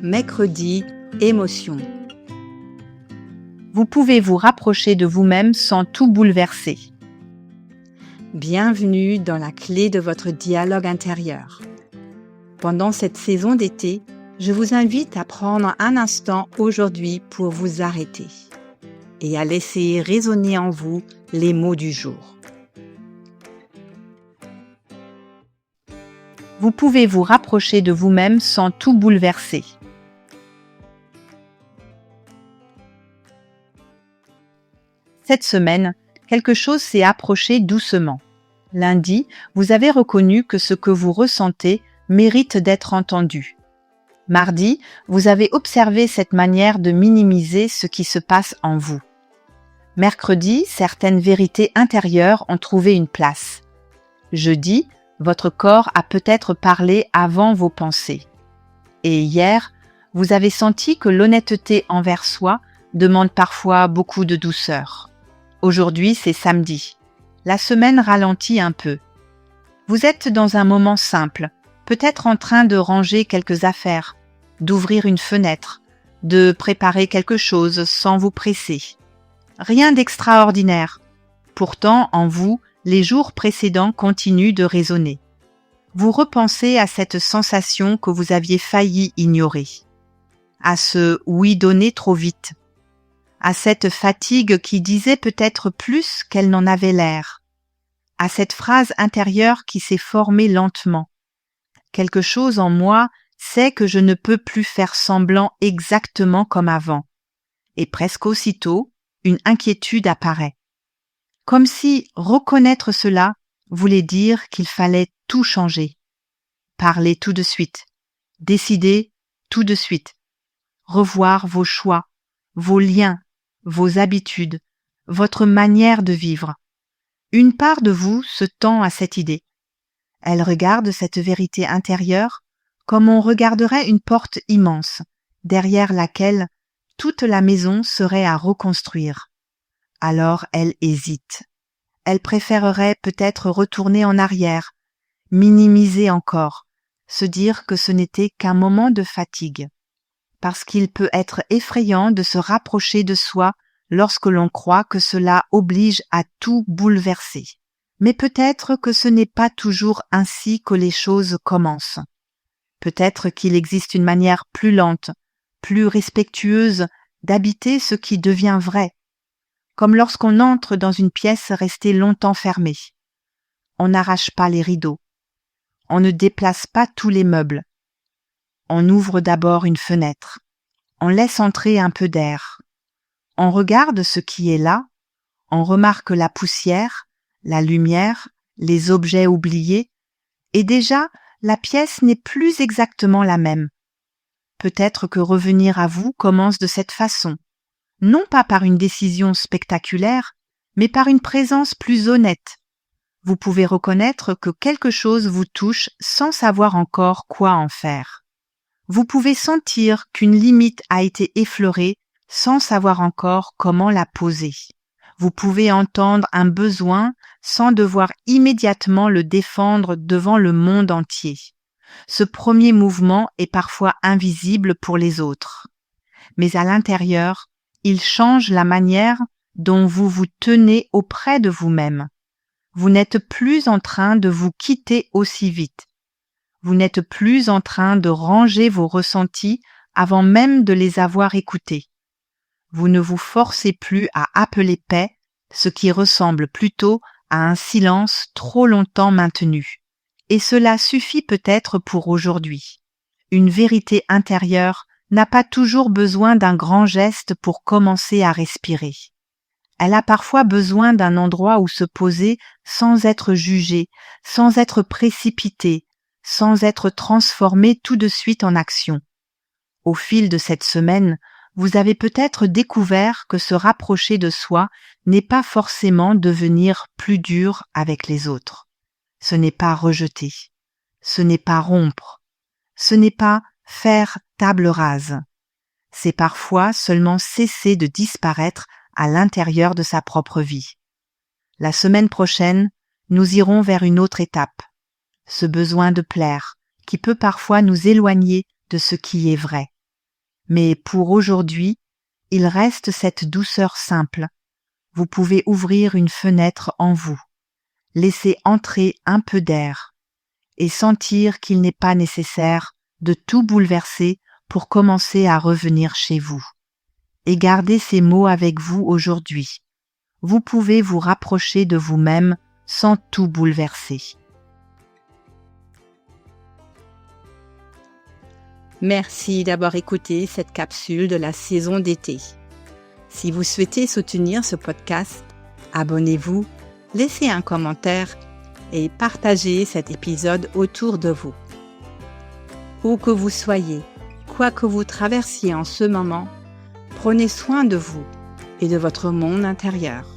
Mercredi, émotion. Vous pouvez vous rapprocher de vous-même sans tout bouleverser. Bienvenue dans la clé de votre dialogue intérieur. Pendant cette saison d'été, je vous invite à prendre un instant aujourd'hui pour vous arrêter et à laisser résonner en vous les mots du jour. Vous pouvez vous rapprocher de vous-même sans tout bouleverser. Cette semaine, quelque chose s'est approché doucement. Lundi, vous avez reconnu que ce que vous ressentez mérite d'être entendu. Mardi, vous avez observé cette manière de minimiser ce qui se passe en vous. Mercredi, certaines vérités intérieures ont trouvé une place. Jeudi, votre corps a peut-être parlé avant vos pensées. Et hier, vous avez senti que l'honnêteté envers soi demande parfois beaucoup de douceur. Aujourd'hui, c'est samedi. La semaine ralentit un peu. Vous êtes dans un moment simple, peut-être en train de ranger quelques affaires, d'ouvrir une fenêtre, de préparer quelque chose sans vous presser. Rien d'extraordinaire. Pourtant, en vous, les jours précédents continuent de résonner. Vous repensez à cette sensation que vous aviez failli ignorer, à ce oui donné trop vite, à cette fatigue qui disait peut-être plus qu'elle n'en avait l'air, à cette phrase intérieure qui s'est formée lentement. Quelque chose en moi sait que je ne peux plus faire semblant exactement comme avant. Et presque aussitôt, une inquiétude apparaît. Comme si reconnaître cela voulait dire qu'il fallait tout changer. Parler tout de suite. Décider tout de suite. Revoir vos choix, vos liens, vos habitudes, votre manière de vivre. Une part de vous se tend à cette idée. Elle regarde cette vérité intérieure comme on regarderait une porte immense, derrière laquelle toute la maison serait à reconstruire. Alors elle hésite. Elle préférerait peut-être retourner en arrière, minimiser encore, se dire que ce n'était qu'un moment de fatigue. Parce qu'il peut être effrayant de se rapprocher de soi lorsque l'on croit que cela oblige à tout bouleverser. Mais peut-être que ce n'est pas toujours ainsi que les choses commencent. Peut-être qu'il existe une manière plus lente, plus respectueuse d'habiter ce qui devient vrai, comme lorsqu'on entre dans une pièce restée longtemps fermée. On n'arrache pas les rideaux, on ne déplace pas tous les meubles. On ouvre d'abord une fenêtre, on laisse entrer un peu d'air. On regarde ce qui est là, on remarque la poussière, la lumière, les objets oubliés, et déjà la pièce n'est plus exactement la même. Peut-être que revenir à vous commence de cette façon, non pas par une décision spectaculaire, mais par une présence plus honnête. Vous pouvez reconnaître que quelque chose vous touche sans savoir encore quoi en faire. Vous pouvez sentir qu'une limite a été effleurée sans savoir encore comment la poser. Vous pouvez entendre un besoin sans devoir immédiatement le défendre devant le monde entier. Ce premier mouvement est parfois invisible pour les autres. Mais à l'intérieur, il change la manière dont vous vous tenez auprès de vous-même. Vous n'êtes plus en train de vous quitter aussi vite. Vous n'êtes plus en train de ranger vos ressentis avant même de les avoir écoutés. Vous ne vous forcez plus à appeler paix, ce qui ressemble plutôt à un silence trop longtemps maintenu. Et cela suffit peut-être pour aujourd'hui. Une vérité intérieure n'a pas toujours besoin d'un grand geste pour commencer à respirer. Elle a parfois besoin d'un endroit où se poser sans être jugée, sans être précipitée, sans être transformée tout de suite en action. Au fil de cette semaine, vous avez peut-être découvert que se rapprocher de soi n'est pas forcément devenir plus dur avec les autres. Ce n'est pas rejeter, ce n'est pas rompre, ce n'est pas faire table rase. C'est parfois seulement cesser de disparaître à l'intérieur de sa propre vie. La semaine prochaine, nous irons vers une autre étape, ce besoin de plaire qui peut parfois nous éloigner de ce qui est vrai. Mais pour aujourd'hui, il reste cette douceur simple. Vous pouvez ouvrir une fenêtre en vous, laisser entrer un peu d'air et sentir qu'il n'est pas nécessaire de tout bouleverser pour commencer à revenir chez vous. Et gardez ces mots avec vous aujourd'hui. Vous pouvez vous rapprocher de vous-même sans tout bouleverser. Merci d'avoir écouté cette capsule de la saison d'été. Si vous souhaitez soutenir ce podcast, abonnez-vous, laissez un commentaire et partagez cet épisode autour de vous. Où que vous soyez, quoi que vous traversiez en ce moment, prenez soin de vous et de votre monde intérieur.